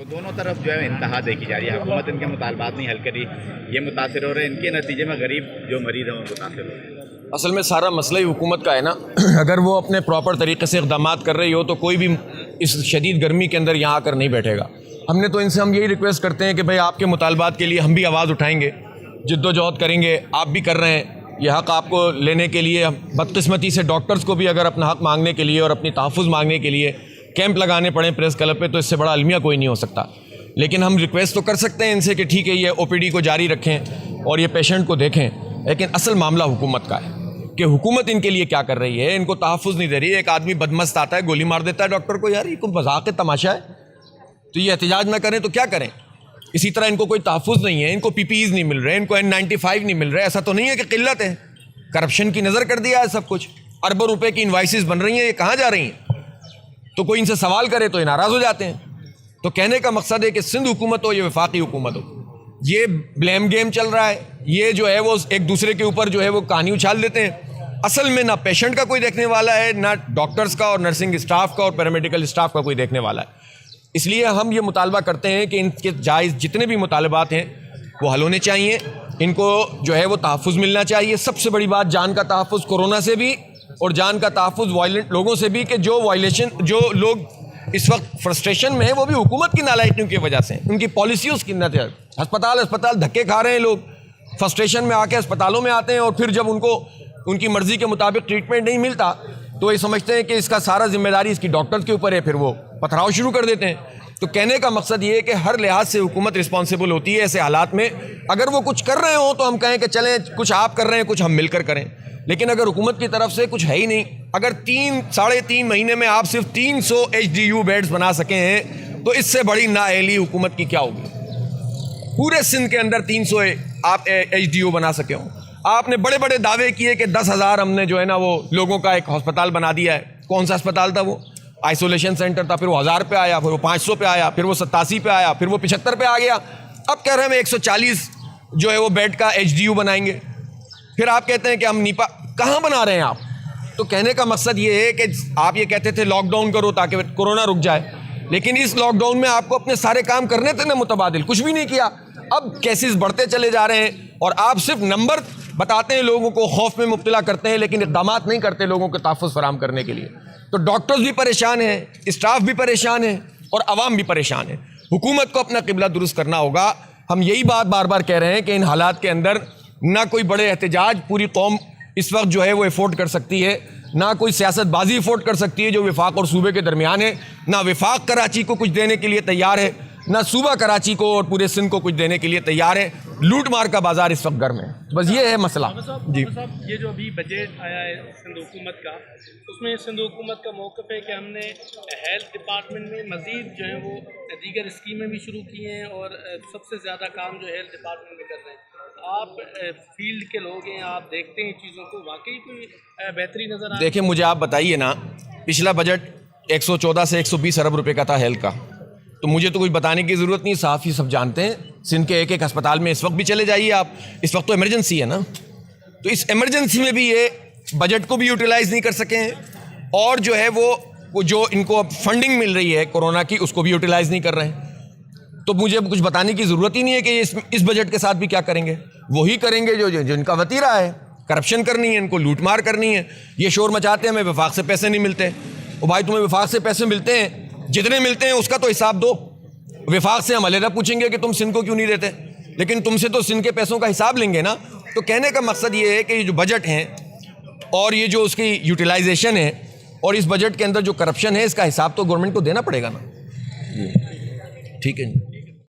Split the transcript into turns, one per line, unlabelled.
तो दोनों तरफ जो है इंतहा देखी जा रही है। हुकूमत इनके मुतालबात नहीं हल करी, ये मुतासर हो रहे हैं, इनके नतीजे में गरीब जो मरीज हैं वो मुतासर हो रहे हैं।
असल में सारा मसला ही हुकूमत का है ना। अगर वो अपने प्रॉपर तरीके से इक़दामात कर रही हो तो कोई भी इस शदीद गर्मी के अंदर यहाँ आकर नहीं बैठेगा। हमने तो इनसे हम यही रिक्वेस्ट करते हैं कि भाई आपके मुतालबात के लिए हम भी आवाज़ उठाएंगे, जिद्दोजहद करेंगे, आप भी कर रहे हैं। ये हक़ आपको लेने के लिए बदकिस्मती से डॉक्टर्स को भी अगर अपना हक़ मांगने के लिए और अपनी तहफ़्फ़ुज़ मांगने के लिए कैंप लगाने पड़े प्रेस क्लब पे, तो इससे बड़ा अलमिया कोई नहीं हो सकता। लेकिन हम रिक्वेस्ट तो कर सकते हैं इनसे कि ठीक है ये OPD को जारी रखें और ये पेशेंट को देखें, लेकिन असल मामला हुकूमत का है कि हुकूमत इनके लिए क्या कर रही है, इनको तहफ़्फ़ुज़ नहीं दे रही है। एक आदमी बदमस्त आता है, गोली मार देता है डॉक्टर को, यार ये कोई मज़ाक़ तमाशा है? तो ये एहतजाज ना करें तो क्या करें? इसी तरह इनको कोई तहफ़्फ़ुज़ नहीं है, इनको PPEs नहीं मिल रहे, इनको N95 नहीं मिल रहे। ऐसा तो नहीं है कि किल्लत है, करप्शन की नज़र कर दिया है सब कुछ। अरबों रुपए की इनवाइसेस बन रही हैं, ये कहाँ जा रही हैं? तो कोई इनसे सवाल करे तो ये नाराज़ हो जाते हैं। तो कहने का मकसद है कि सिंध हुकूमत हो या वफाकी हुकूमत हो, ये ब्लेम गेम चल रहा है। ये जो है वो एक दूसरे के ऊपर जो है वो कहानी उछाल देते हैं। असल में ना पेशेंट का कोई देखने वाला है, ना डॉक्टर्स का और नर्सिंग स्टाफ का और पैरामेडिकल स्टाफ का कोई देखने वाला है। इसलिए हम ये मुतालबा करते हैं कि इनके जायज़ जितने भी मुतालबात हैं वो हल होने चाहिए। इनको जो है वो तहफ़्फ़ुज़ मिलना चाहिए। सबसे बड़ी बात जान का तहफ़्फ़ुज़ कोरोना से भी और जान का तहफ़्फ़ुज़ वायलेंट लोगों से भी, कि जो लोग इस वक्त फ्रस्ट्रेशन में है वो भी हुकूमत की नालायकियों की वजह से, उनकी पॉलिसियों की नतीजा। अस्पताल धक्के खा रहे हैं लोग, फ्रस्ट्रेशन में आके अस्पतालों में आते हैं और फिर जब उनको उनकी मर्ज़ी के मुताबिक ट्रीटमेंट नहीं मिलता तो ये समझते हैं कि इसका सारा जिम्मेदारी इसकी डॉक्टर्स के ऊपर है, फिर वो पथराव शुरू कर देते हैं। तो कहने का मकसद ये है कि हर लिहाज से हुकूमत रिस्पॉन्सिबल होती है ऐसे हालात में। अगर वो कुछ कर रहे हो तो हम कहें कि चलें, कुछ आप कर रहे हैं, कुछ हम मिलकर करें। लेकिन अगर हुकूमत की तरफ से कुछ है ही नहीं, अगर 3-3.5 महीने में आप सिर्फ 300 HDU बेड्स बना सके हैं तो इससे बड़ी नाअहली हुकूमत की क्या होगी? पूरे सिंध के अंदर 300 आप HDU बना सके हो। आपने बड़े बड़े दावे किए कि 10,000 हमने जो है ना वो लोगों का एक अस्पताल बना दिया है। कौन सा अस्पताल था वो? आइसोलेशन सेंटर था। फिर वो 1000 पे आया, फिर वो 500 पे आया, फिर वो 87 पे आया, फिर वो 75 पे आ गया। अब कह रहे हैं 140 जो है वो बेड का HDU बनाएंगे। फिर आप कहते हैं कि हम नीपा कहाँ बना रहे हैं आप? तो कहने का मकसद ये है कि आप ये कहते थे लॉकडाउन करो ताकि कोरोना रुक जाए, लेकिन इस लॉकडाउन में आपको अपने सारे काम करने थे ना मुतबादिल, कुछ भी नहीं किया। अब केसेस बढ़ते चले जा रहे हैं और आप सिर्फ नंबर बताते हैं, लोगों को खौफ में मुब्तला करते हैं, लेकिन इक़दामात नहीं करते लोगों को तहफ़्फ़ुज़ फराहम करने के लिए। तो डॉक्टर्स भी परेशान हैं, स्टाफ भी परेशान है और आवाम भी परेशान है। हुकूमत को अपना क़िबला दुरुस्त करना होगा। हम यही बात बार बार कह रहे हैं कि इन हालात के अंदर ना कोई बड़े एहतजाज पूरी कौम इस वक्त जो है वो एफोर्ड कर सकती है, ना कोई सियासतबाजी एफोर्ड कर सकती है जो वफाक और सूबे के दरमियान है। ना वफाक कराची को कुछ देने के लिए तैयार है, ना सूबा कराची को और पूरे सिंध को कुछ देने के लिए तैयार है। लूट मार का बाजार इस वक्त गर्म है। बस ये है मसला। जी
साहब, ये जो अभी बजट आया है सिंध हुकूमत का, उसमें सिंध हुकूमत का मौक़िफ़ है कि हमने हेल्थ डिपार्टमेंट में मज़ीद जो है वो दीगर स्कीमें भी शुरू की हैं और सबसे ज़्यादा काम जो हेल्थ डिपार्टमेंट में कर रहे हैं। आप फील्ड के लोग हैं, आप देखते हैं चीज़ों को, वाकई कोई बेहतरी नज़र आ?
देखिए, मुझे आप बताइए ना, पिछला बजट 114 से 120 अरब रुपए का था हेल्थ का, तो मुझे तो कुछ बताने की ज़रूरत नहीं, साफ़ ही सब जानते हैं। सिंध के एक अस्पताल में इस वक्त भी चले जाइए आप, इस वक्त तो इमरजेंसी है ना, तो इस इमरजेंसी में भी ये बजट को भी यूटिलाइज़ नहीं कर सके हैं और जो है वो जो इनको अब फंडिंग मिल रही है कोरोना की उसको भी यूटिलाइज़ नहीं कर रहे हैं। तो मुझे कुछ बताने की ज़रूरत ही नहीं है कि इस बजट के साथ भी क्या करेंगे। वही करेंगे जो इनका वतीरा है, करप्शन करनी है, इनको लूटमार करनी है। ये शोर मचाते हैं हमें वफाक से पैसे नहीं मिलते। और भाई तुम्हें वफाक से पैसे मिलते हैं, जितने मिलते हैं उसका तो हिसाब दो। वफाक से हम अलहदा पूछेंगे कि तुम सिंध को क्यों नहीं देते, लेकिन तुमसे तो सिंध के पैसों का हिसाब लेंगे ना। तो कहने का मकसद ये है कि ये जो बजट हैं और ये जो उसकी यूटिलाइजेशन है और इस बजट के अंदर जो करप्शन है, इसका हिसाब तो गवर्नमेंट को देना पड़ेगा ना। ठीक है।